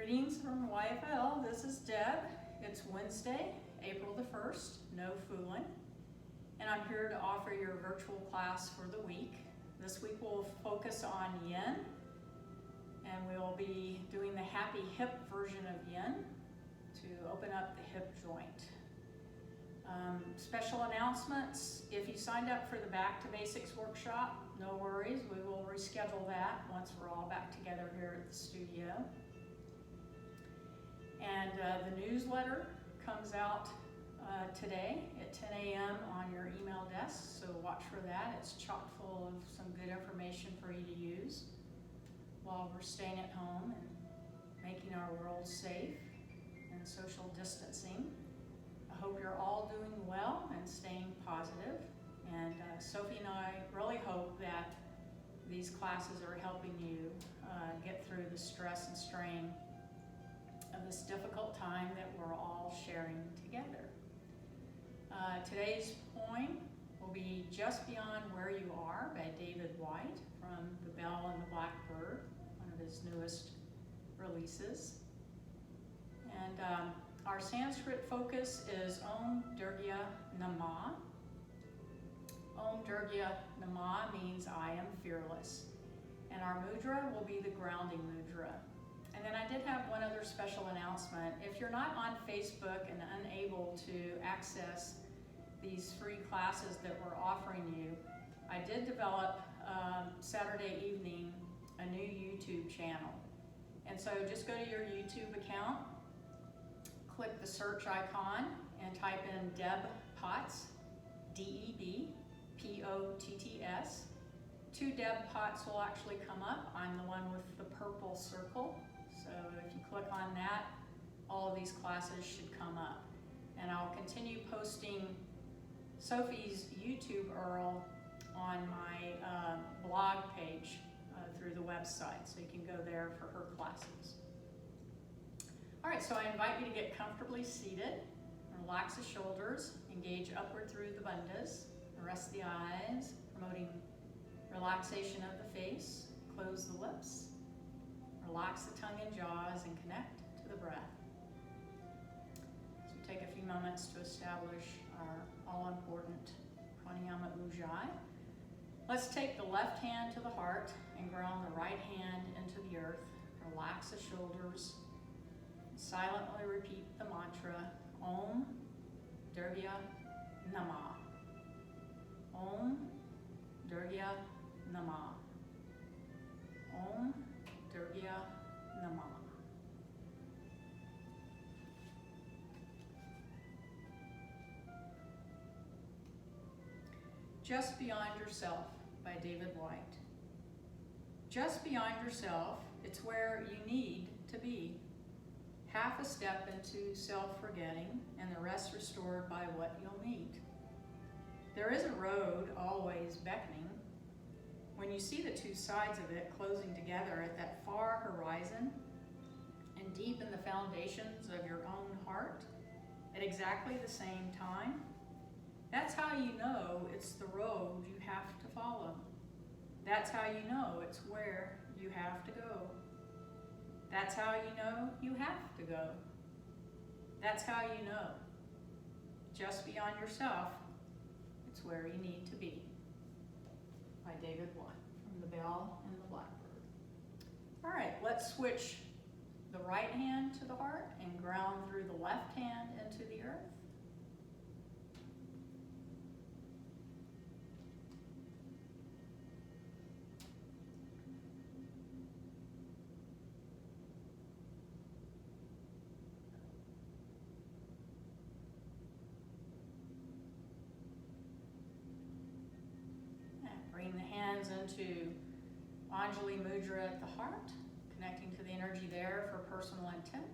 Greetings from YFL. This is Deb. It's Wednesday, April the 1st, no fooling. And I'm here to offer your virtual class for the week. This week we'll focus on yin, and we'll be doing the happy hip version of yin to open up the hip joint. Special announcements: if you signed up for the Back to Basics workshop, no worries, we will reschedule that once we're all back together here at the studio. And the newsletter comes out today at 10 a.m. on your email desk, so watch for that. It's chock full of some good information for you to use while we're staying at home and making our world safe and social distancing. I hope you're all doing well and staying positive. And Sophie and I really hope that these classes are helping you get through the stress and strain of this difficult time that we're all sharing together. Today's poem will be Just Beyond Where You Are by David Whyte from The Bell and the Blackbird, one of his newest releases. And our Sanskrit focus is Om Durgya Namah. Om Durgya Namah means I am fearless. And our mudra will be the grounding mudra. And then I did have one other special announcement. If you're not on Facebook and unable to access these free classes that we're offering you, I did develop Saturday evening a new YouTube channel. And so just go to your YouTube account, click the search icon, and type in Deb Potts, D-E-B, P-O-T-T-S. 2 Deb Potts will actually come up. I'm the one with the purple circle. So if you click on that, all of these classes should come up. And I'll continue posting Sophie's YouTube URL on my blog page through the website, so you can go there for her classes. All right, so I invite you to get comfortably seated, relax the shoulders, engage upward through the bandhas, rest the eyes, promoting relaxation of the face, close the lips, relax the tongue and jaws, and connect to the breath. So take a few moments to establish our all-important pranayama ujjayi. Let's take the left hand to the heart and ground the right hand into the earth. Relax the shoulders. Silently repeat the mantra, Om Durgya Namah. Om Durgya Namah. Om Durgya Namah. Just Beyond Yourself by David Whyte. Just beyond yourself, it's where you need to be. Half a step into self-forgetting, and the rest restored by what you'll meet. There is a road always beckoning. When you see the two sides of it closing together at that far horizon and deep in the foundations of your own heart at exactly the same time, that's how you know it's the road you have to follow. That's how you know it's where you have to go. That's how you know you have to go. That's how you know. Just beyond yourself, it's where you need to be. By David Whyte from The Bell and the Blackbird. All right, let's switch the right hand to the heart and ground through the left hand into the earth. Bring the hands into Anjali Mudra at the heart, connecting to the energy there for personal intent,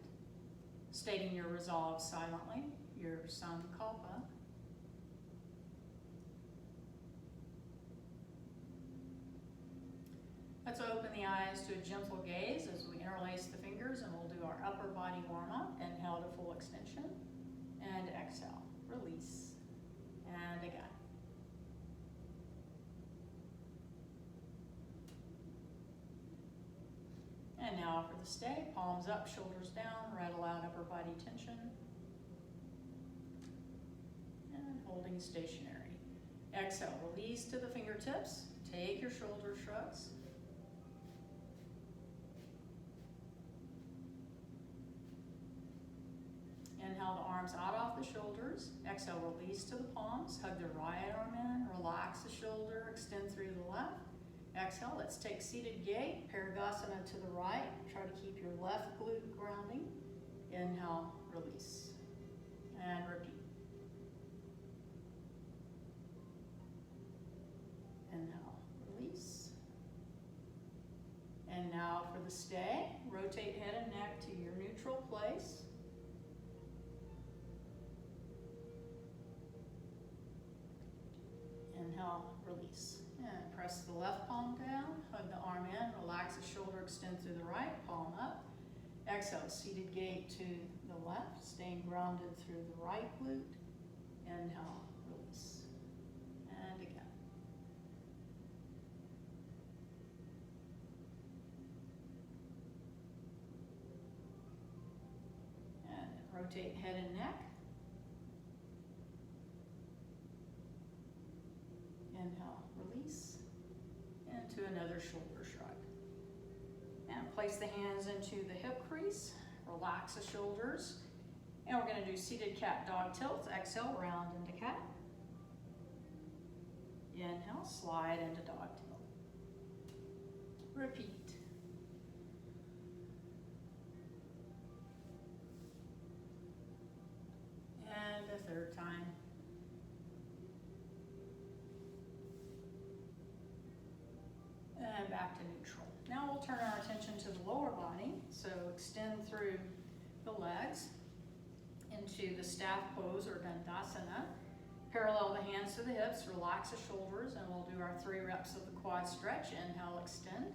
stating your resolve silently, your Sankalpa. Let's open the eyes to a gentle gaze as we interlace the fingers, and we'll do our upper body warm-up. Inhale to full extension, and exhale, release, and again. And now for the stay, palms up, shoulders down, rattle out upper body tension. And holding stationary. Exhale, release to the fingertips. Take your shoulder shrugs. Inhale the arms out off the shoulders. Exhale, release to the palms. Hug the right arm in. Relax the shoulder. Extend through the left. Exhale, let's take seated gate. Parigasana to the right. Try to keep your left glute grounding. Inhale, release. And repeat. Inhale, release. And now for the stay, rotate head and neck to your neutral place. Inhale, release. And press the left palm down, hug the arm in, relax the shoulder, extend through the right, palm up. Exhale, seated gate to the left, staying grounded through the right glute. Inhale, release. And again. And rotate head and neck. Inhale, release, into another shoulder shrug. And place the hands into the hip crease, relax the shoulders. And we're going to do seated cat dog tilts. Exhale, round into cat. Inhale, slide into dog tilt. Repeat. And a third time. And back to neutral. Now we'll turn our attention to the lower body. So extend through the legs into the staff pose or Dandasana. Parallel the hands to the hips, relax the shoulders, and we'll do our 3 reps of the quad stretch. Inhale, extend,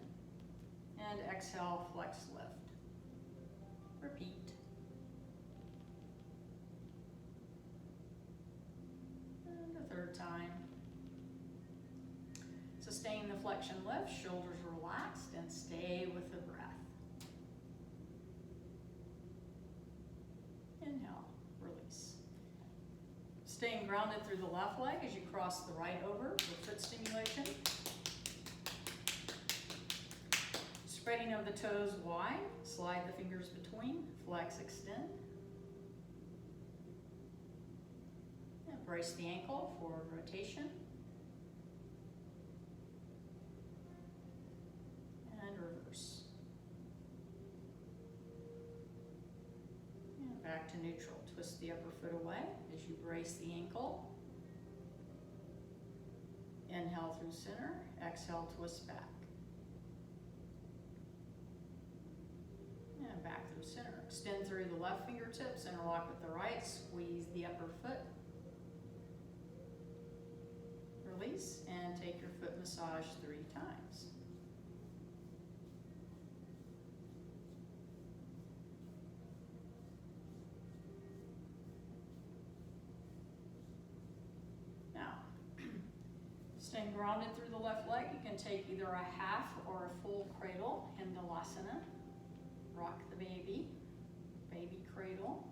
and exhale, flex, lift. Repeat. And a third time. Sustain the flexion lift, shoulders relaxed, and stay with the breath. Inhale, release. Staying grounded through the left leg as you cross the right over with foot stimulation. Spreading of the toes wide, slide the fingers between, flex, extend. And brace the ankle for rotation. And reverse. And back to neutral. Twist the upper foot away as you brace the ankle. Inhale through center, exhale, twist back. And back through center. Extend through the left fingertips, interlock with the right, squeeze the upper foot. Release, and take your foot massage 3 times. Staying grounded through the left leg, you can take either a half or a full cradle, Hindalasana. Rock the baby, baby cradle.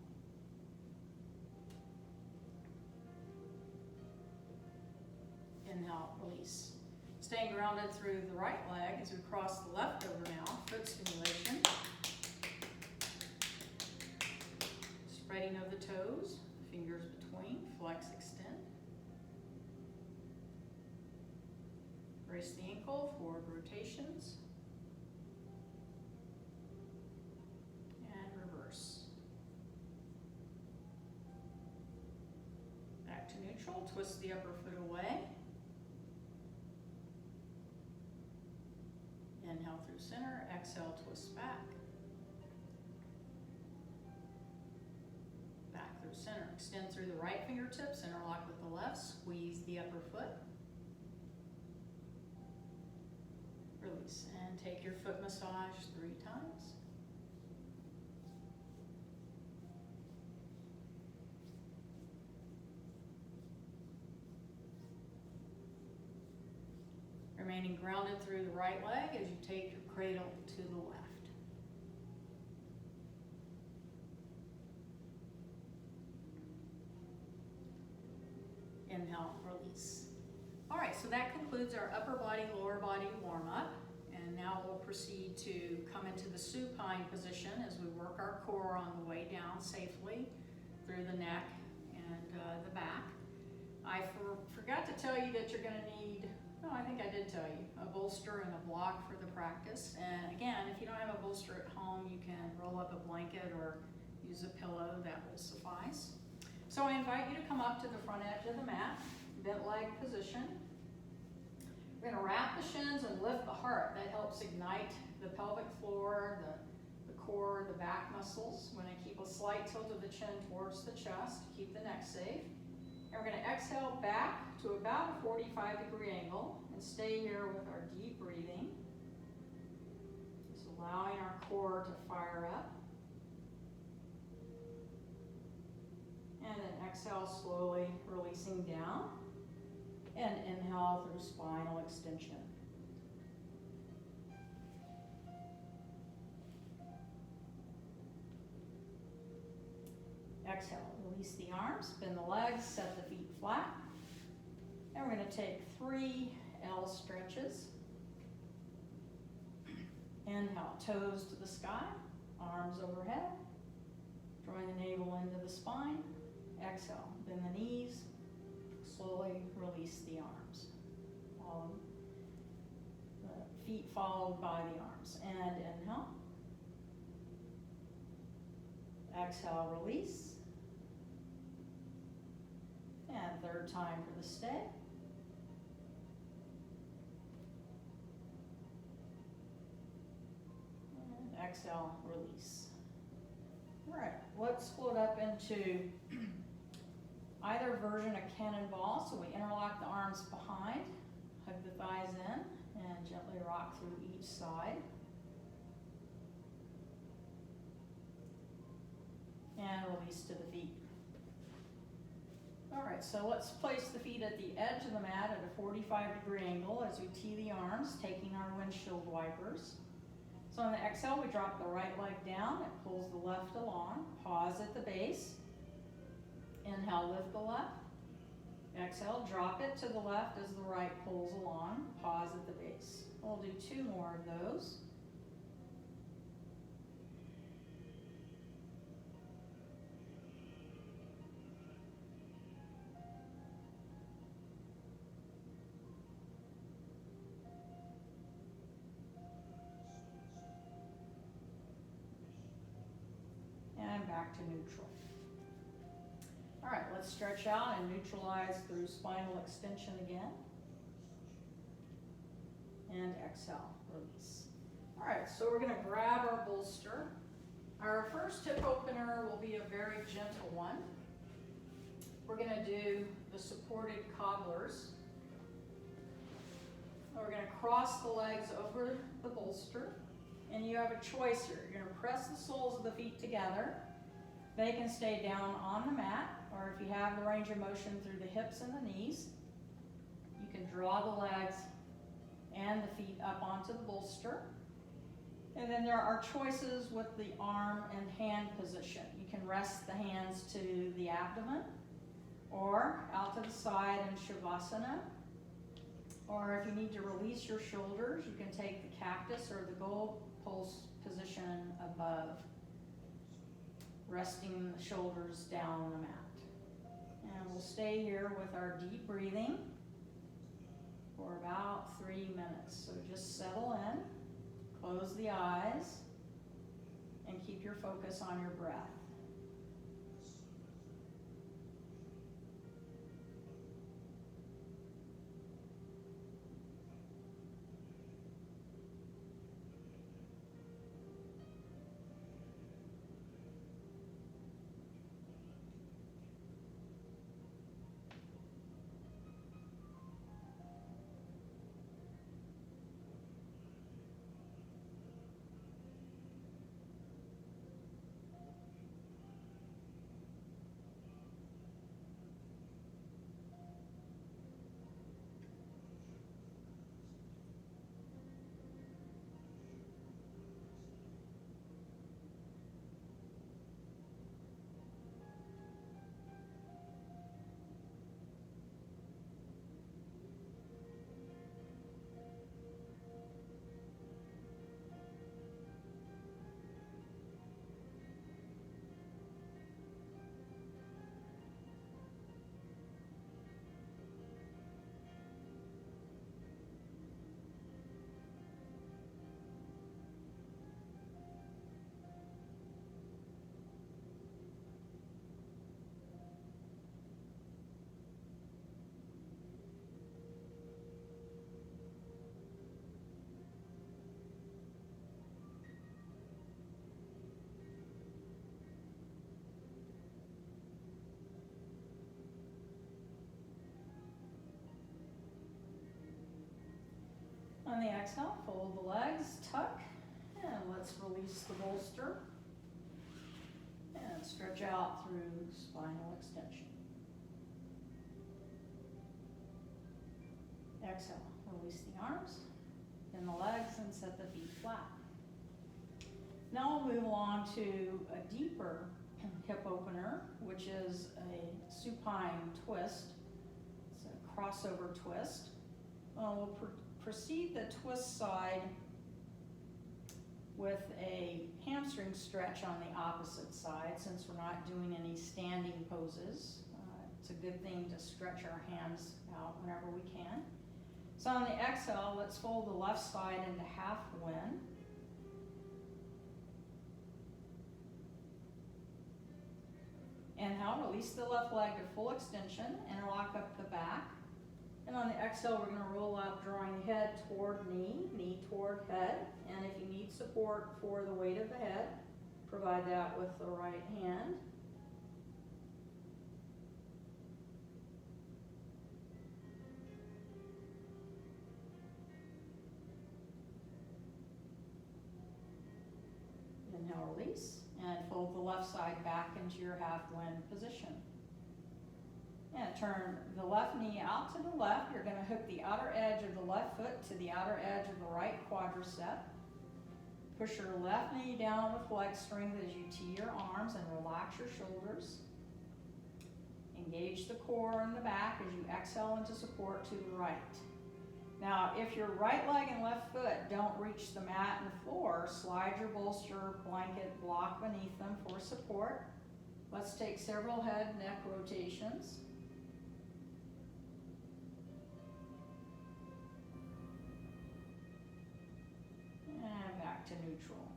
Inhale, release. Staying grounded through the right leg as we cross the left over now, foot stimulation. Spreading of the toes, fingers between, flex, extend. Brace the ankle, forward rotations. And reverse. Back to neutral, twist the upper foot away. Inhale through center, exhale, twist back. Back through center. Extend through the right fingertips, interlock with the left, squeeze the upper foot. Release, and take your foot massage 3 times. Remaining grounded through the right leg as you take your cradle to the left. inhale, release. All right, so that concludes our upper body, lower body warm-up. And now we'll proceed to come into the supine position as we work our core on the way down safely through the neck and the back. I forgot to tell you that you're going to need, no, I think I did tell you, a bolster and a block for the practice. And again, if you don't have a bolster at home, you can roll up a blanket or use a pillow, that will suffice. So I invite you to come up to the front edge of the mat, bent leg position. We're going to wrap the shins and lift the heart. That helps ignite the pelvic floor, the core, the back muscles. We're going to keep a slight tilt of the chin towards the chest to keep the neck safe. And we're going to exhale back to about a 45-degree angle and stay here with our deep breathing. Just allowing our core to fire up. And then exhale slowly, releasing down. And inhale through spinal extension. Exhale, release the arms, bend the legs, set the feet flat. And we're going to take 3 L stretches. Inhale, toes to the sky, arms overhead. Drawing the navel into the spine. Exhale, bend the knees. Slowly release the arms. All the feet followed by the arms. And inhale. Exhale, release. And third time for the stay. And exhale, release. All right, let's split up into either version of cannonball. So we interlock the arms behind, hug the thighs in, and gently rock through each side. And release to the feet. All right, so let's place the feet at the edge of the mat at a 45-degree angle as we tee the arms, taking our windshield wipers. So on the exhale, we drop the right leg down. It pulls the left along. Pause at the base. Inhale, lift the left. Exhale, drop it to the left as the right pulls along. Pause at the base. We'll do 2 more of those. And back to neutral. All right, let's stretch out and neutralize through spinal extension again. And exhale, release. All right, so we're going to grab our bolster. Our first hip opener will be a very gentle one. We're going to do the supported cobblers. We're going to cross the legs over the bolster. And you have a choice here. You're going to press the soles of the feet together. They can stay down on the mat, or if you have the range of motion through the hips and the knees, you can draw the legs and the feet up onto the bolster. And then there are choices with the arm and hand position. You can rest the hands to the abdomen or out to the side in Shavasana. Or if you need to release your shoulders, you can take the cactus or the gold pulse position above, resting the shoulders down on the mat. And we'll stay here with our deep breathing for about 3 minutes. So just settle in, close the eyes, and keep your focus on your breath. On the exhale, fold the legs, tuck, and let's release the bolster. And stretch out through spinal extension. Exhale, release the arms and the legs and set the feet flat. Now we'll move along to a deeper hip opener, which is a supine twist. It's a crossover twist. We'll proceed the twist side with a hamstring stretch on the opposite side, since we're not doing any standing poses. It's a good thing to stretch our hands out whenever we can. So on the exhale, let's fold the left side into half wind. Inhale, release the left leg to full extension, interlock up the back. And on the exhale, we're going to roll up, drawing head toward knee, knee toward head. And if you need support for the weight of the head, provide that with the right hand. Inhale, release, and fold the left side back into your half wind position. And turn the left knee out to the left. You're going to hook the outer edge of the left foot to the outer edge of the right quadricep. Push your left knee down with leg strength as you tee your arms and relax your shoulders. Engage the core in the back as you exhale into support to the right. Now, if your right leg and left foot don't reach the mat and the floor, slide your bolster blanket block beneath them for support. Let's take several head and neck rotations. And back to neutral.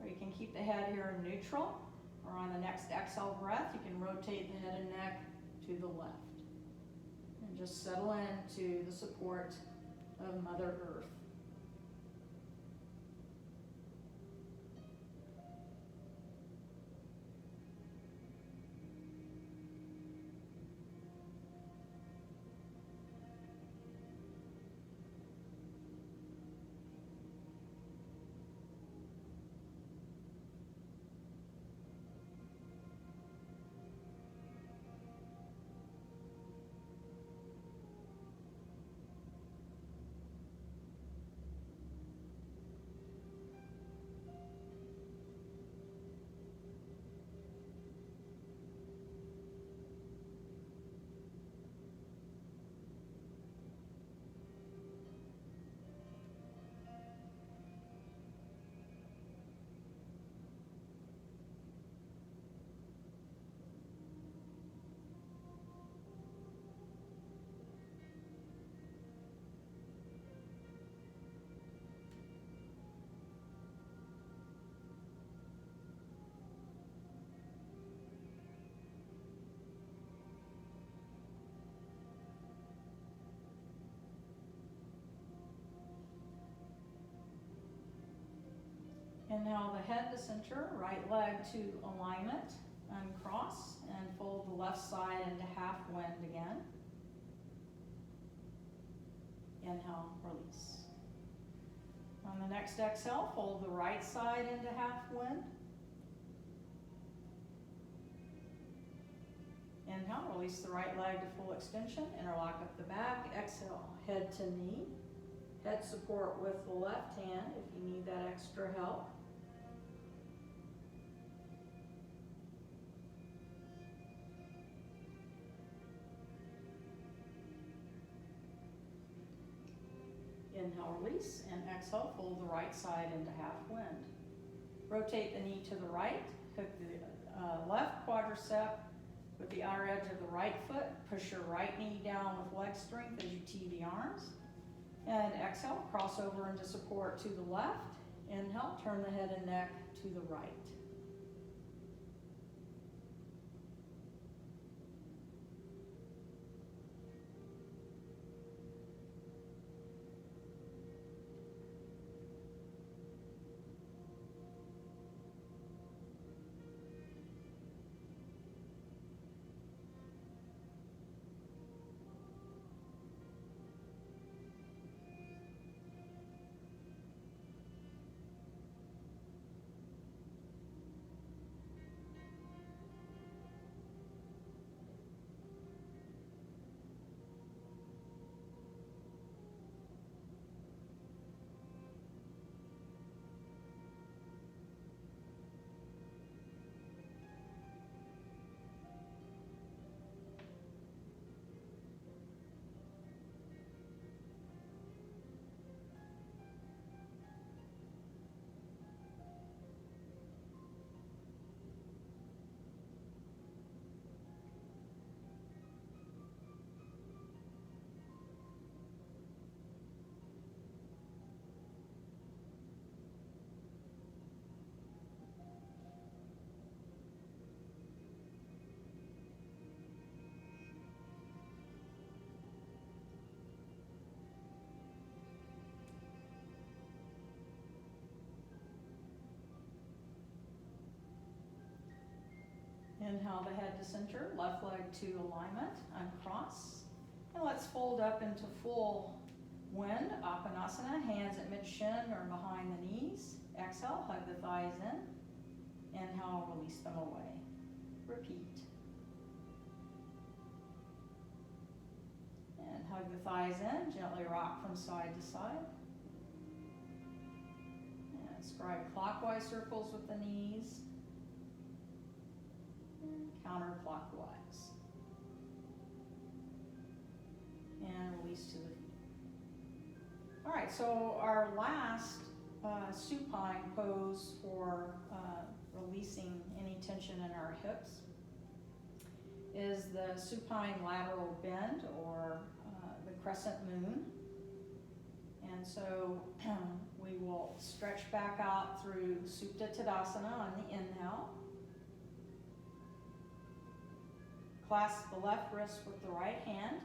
Or you can keep the head here in neutral, or on the next exhale breath, you can rotate the head and neck to the left. And just settle into the support of Mother Earth. Inhale the head to center, right leg to alignment, uncross, and fold the left side into half wind again. Inhale, release. On the next exhale, fold the right side into half wind. Inhale, release the right leg to full extension, interlock up the back. Exhale, head to knee. Head support with the left hand if you need that extra help. Inhale, release, and exhale, fold the right side into half wind. Rotate the knee to the right, hook the left quadricep with the outer edge of the right foot. Push your right knee down with leg strength as you tee the arms. And exhale, cross over into support to the left. Inhale, turn the head and neck to the right. Inhale the head to center, left leg to alignment, uncross. And let's fold up into full wind, Apanasana, hands at mid-shin or behind the knees. Exhale, hug the thighs in. Inhale, release them away. Repeat. And hug the thighs in, gently rock from side to side. And scribe clockwise circles with the knees. And counterclockwise. And release to the feet. All right, so our last supine pose for releasing any tension in our hips is the supine lateral bend, or the crescent moon. And so we will stretch back out through Supta Tadasana on the inhale. Clasp the left wrist with the right hand.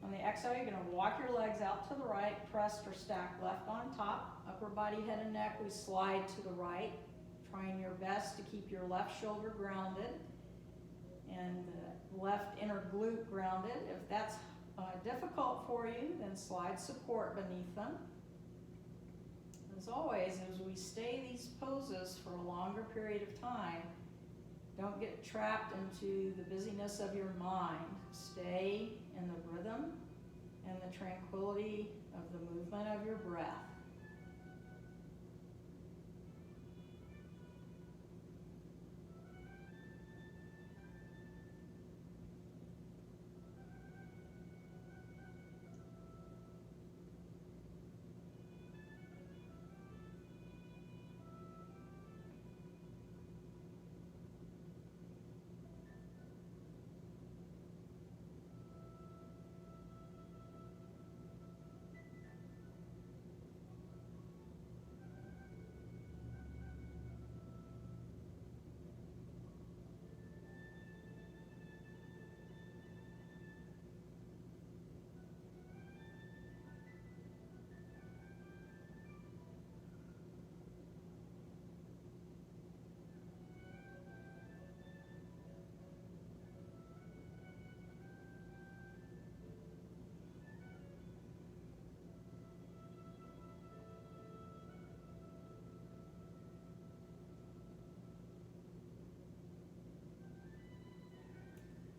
On the exhale, you're going to walk your legs out to the right, pressed or stacked left on top. Upper body, head and neck, we slide to the right, trying your best to keep your left shoulder grounded and the left inner glute grounded. If that's difficult for you, then slide support beneath them. As always, as we stay these poses for a longer period of time, don't get trapped into the busyness of your mind. Stay in the rhythm and the tranquility of the movement of your breath.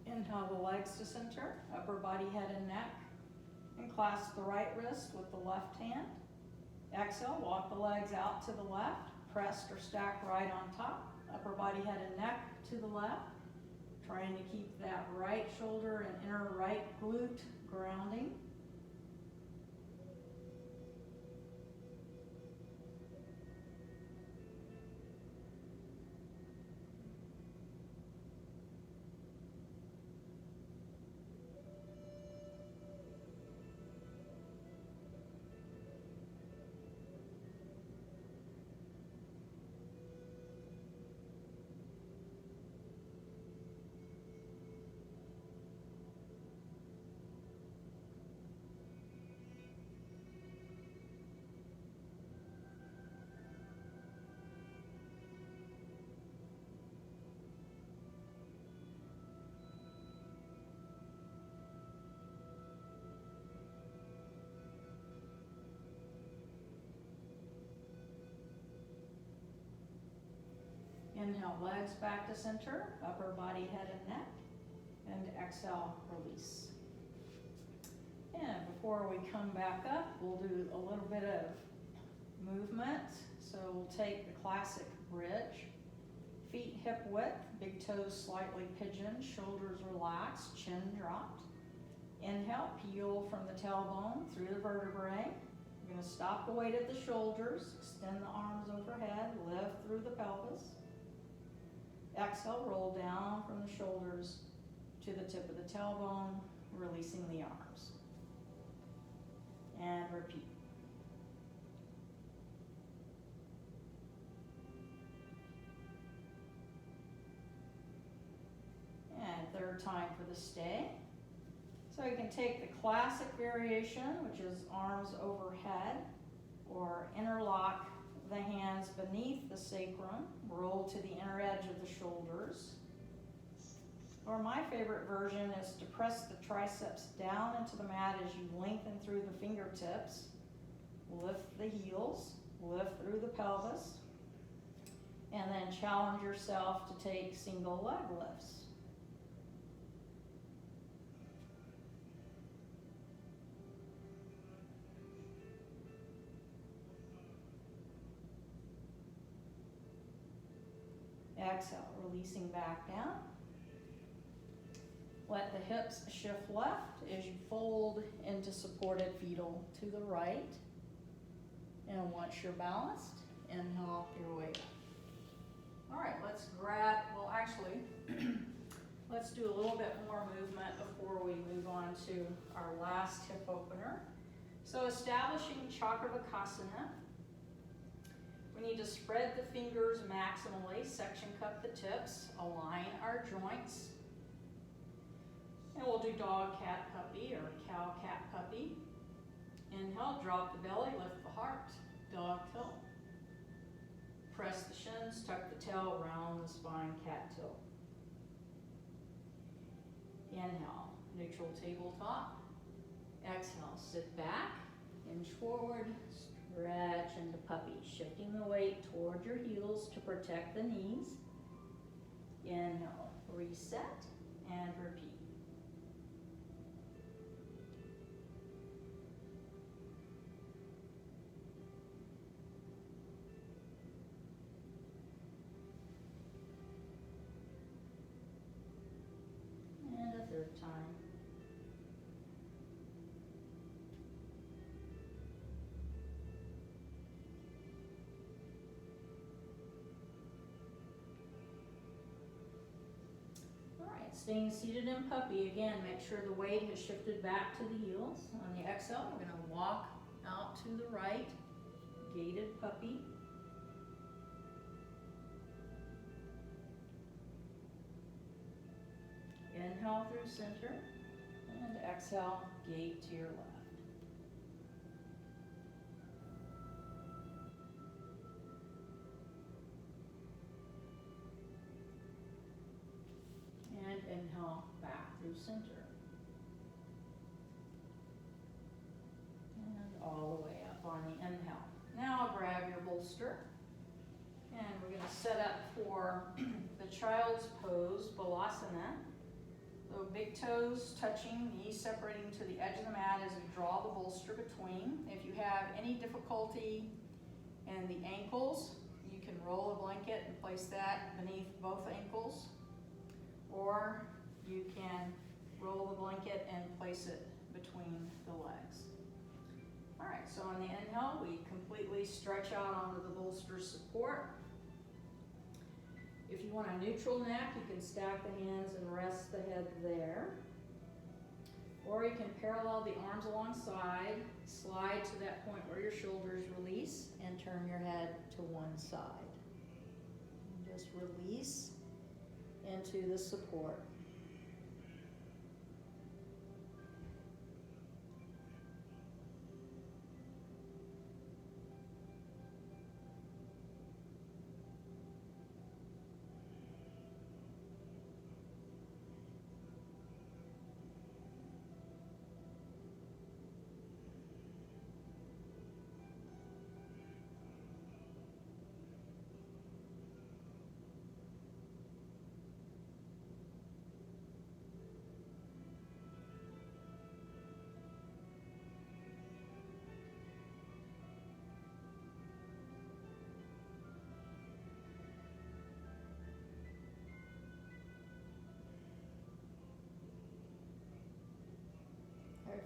Inhale the legs to center, upper body, head and neck, and clasp the right wrist with the left hand. Exhale, walk the legs out to the left, pressed or stacked right on top, upper body, head and neck to the left, trying to keep that right shoulder and inner right glute grounding. Inhale, legs back to center, upper body, head and neck, and exhale, release. And before we come back up, we'll do a little bit of movement. So we'll take the classic bridge, feet hip width, big toes slightly pigeoned, shoulders relaxed, chin dropped. Inhale, peel from the tailbone through the vertebrae. You're going to stop the weight at the shoulders, extend the arms overhead, lift through the pelvis. Exhale, roll down from the shoulders to the tip of the tailbone, releasing the arms. And repeat. And third time for the stay. So you can take the classic variation, which is arms overhead, or interlock the hands beneath the sacrum, roll to the inner edge of the shoulders, Or my favorite version is to press the triceps down into the mat as you lengthen through the fingertips. Lift the heels, lift through the pelvis, and then challenge yourself to take single leg lifts. Exhale, releasing back down. Let the hips shift left as you fold into supported fetal to the right. And once you're balanced, inhale your way up. All right, let's grab, well actually, let's do a little bit more movement before we move on to our last hip opener. So establishing Chakravakasana. We need to spread the fingers maximally, section cup the tips, align our joints. And we'll do dog, cat, puppy, or cow, cat, puppy. Inhale, drop the belly, lift the heart, dog tilt. Press the shins, tuck the tail, round the spine, cat tilt. Inhale, neutral tabletop. Exhale, sit back, hinge forward, stretch into puppy, shifting the weight toward your heels to protect the knees. Inhale, reset, and repeat. And a third time. Staying seated in puppy, again, make sure the weight has shifted back to the heels. On the exhale, we're going to walk out to the right, gated puppy. Inhale through center, and exhale, gate to your left. And inhale back through center. And all the way up on the inhale. Now grab your bolster. And we're going to set up for the child's pose, Balasana. So big toes touching, knees separating to the edge of the mat as you draw the bolster between. If you have any difficulty in the ankles, you can roll a blanket and place that beneath both ankles. Or you can roll the blanket and place it between the legs. All right, so on the inhale, we completely stretch out onto the bolster support. If you want a neutral neck, you can stack the hands and rest the head there. Or you can parallel the arms alongside, slide to that point where your shoulders release, and turn your head to one side. And just release into the support.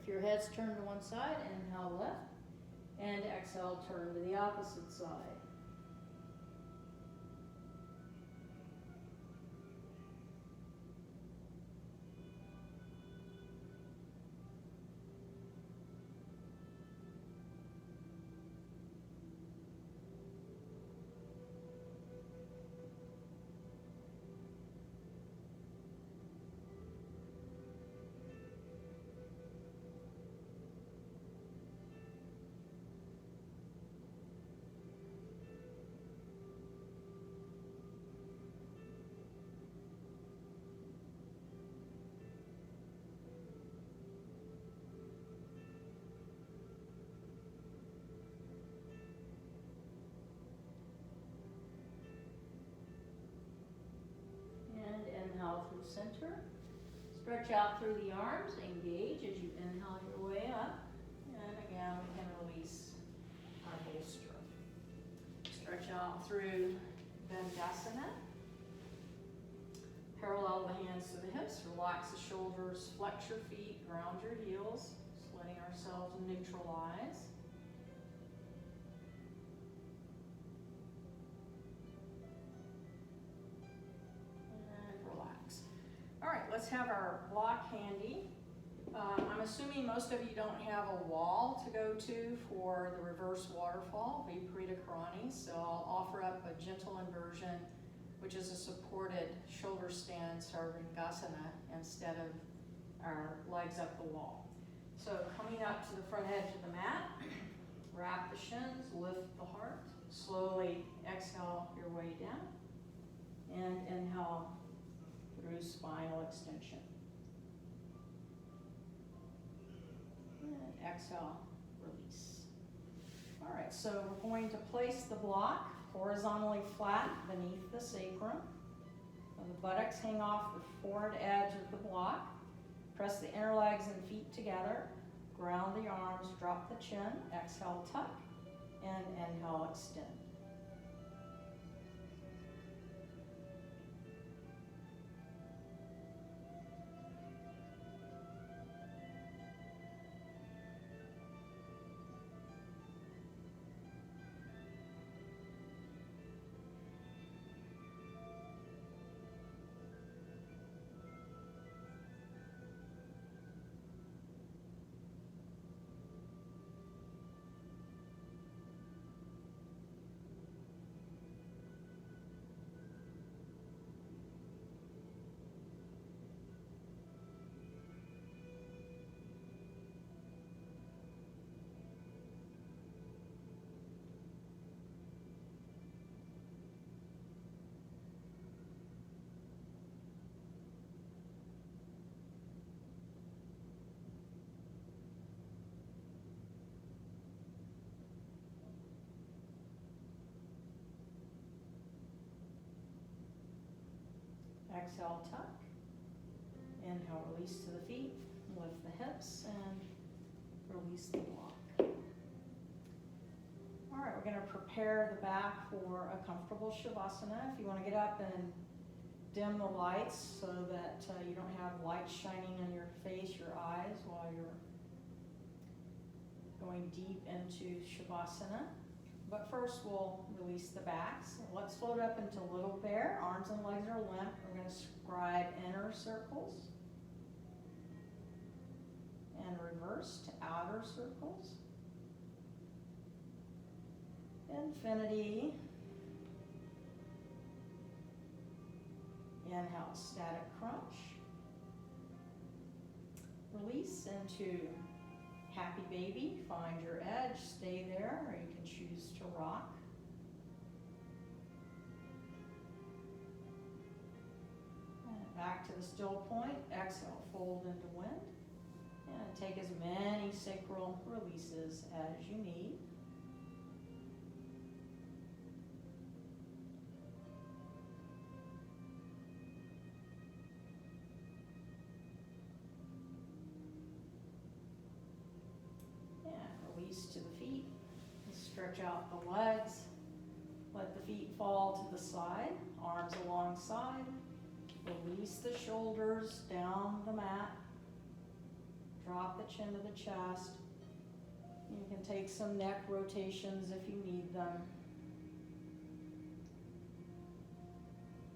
If your head's turned to one side, inhale left, and exhale, turn to the opposite side. Stretch out through the arms, engage as you inhale your way up. And again, we can release our bolster. Stretch out through Dandasana. Parallel the hands to the hips, relax the shoulders, flex your feet, ground your heels, just letting ourselves neutralize. And relax. All right, let's have our block handy. I'm assuming most of you don't have a wall to go to for the reverse waterfall, Viparita Karani, so I'll offer up a gentle inversion, which is a supported shoulder stand Sarvangasana instead of our legs up the wall. So coming up to the front edge of the mat, wrap the shins, lift the heart, slowly exhale your way down, and inhale through spinal extension. And exhale, release. All right, so we're going to place the block horizontally flat beneath the sacrum. The buttocks hang off the forward edge of the block. Press the inner legs and feet together. Ground the arms, drop the chin. Exhale, tuck, and inhale, extend. Exhale, tuck. Inhale, release to the feet. Lift the hips and release the block. All right, we're going to prepare the back for a comfortable Shavasana. If you want to get up and dim the lights so that you don't have light shining on your face, your eyes, while you're going deep into Shavasana. But first we'll release the backs. Let's float up into Little Bear. Arms and legs are limp. We're going to scribe inner circles and reverse to outer circles. Infinity. Inhale, static crunch. Release into Happy Baby. Find your edge, stay there, or you can choose to rock. And back to the still point. Exhale, fold into wind. And take as many sacral releases as you need. To the feet, stretch out the legs, let the feet fall to the side, arms alongside, release the shoulders down the mat, drop the chin to the chest. You can take some neck rotations if you need them,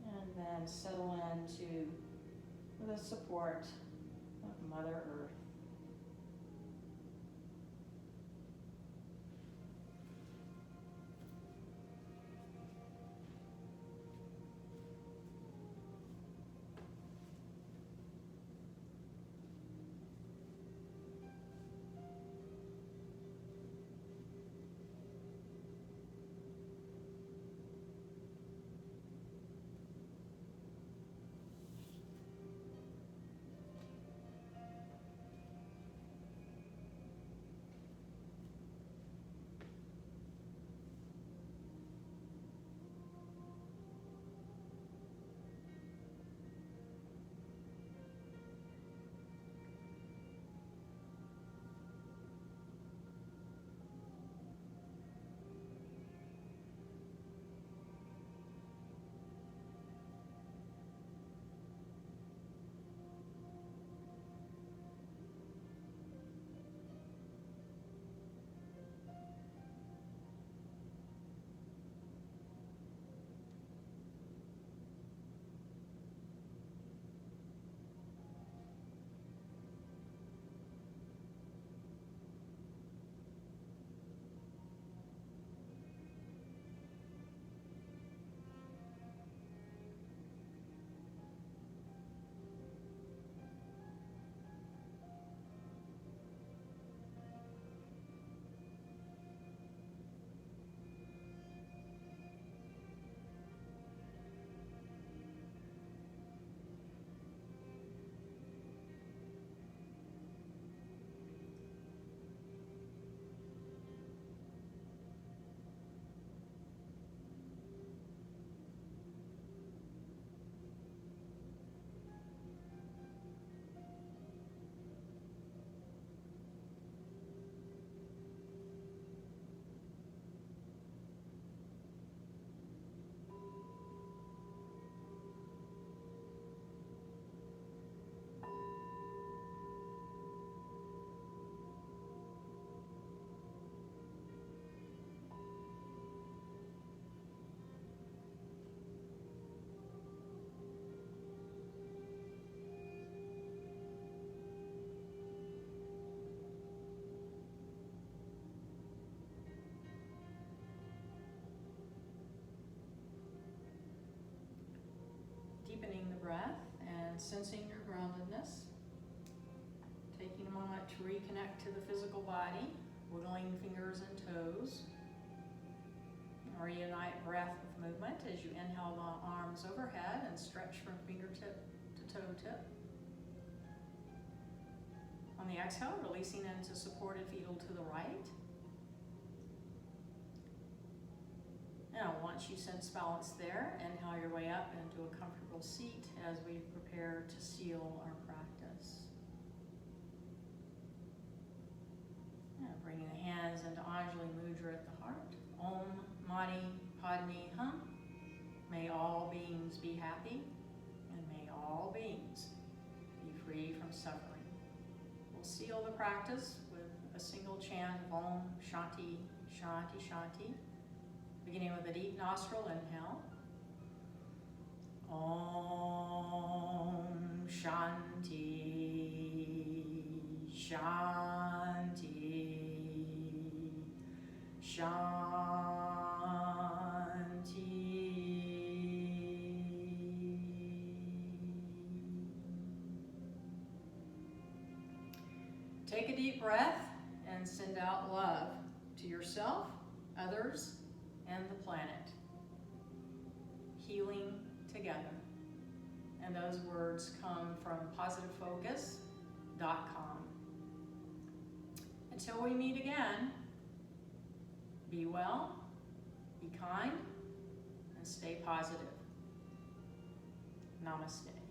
and then settle into the support of Mother Earth. breath and sensing your groundedness. Taking a moment to reconnect to the physical body, wiggling fingers and toes. Reunite breath with movement as you inhale the arms overhead and stretch from fingertip to toe tip. On the exhale, releasing into supported fetal to the right. Now, once you sense balance there, inhale your way up into a comfortable seat as we prepare to seal our practice. Now, bringing the hands into Anjali Mudra at the heart. Om Mani Padme Hum. May all beings be happy, and may all beings be free from suffering. We'll seal the practice with a single chant of Om Shanti Shanti Shanti, beginning with a deep nostril inhale. Om Shanti Shanti Shanti. Take a deep breath and send out love to yourself, others, and the planet. Healing together. And those words come from positivefocus.com. Until we meet again, be well, be kind, and stay positive. Namaste.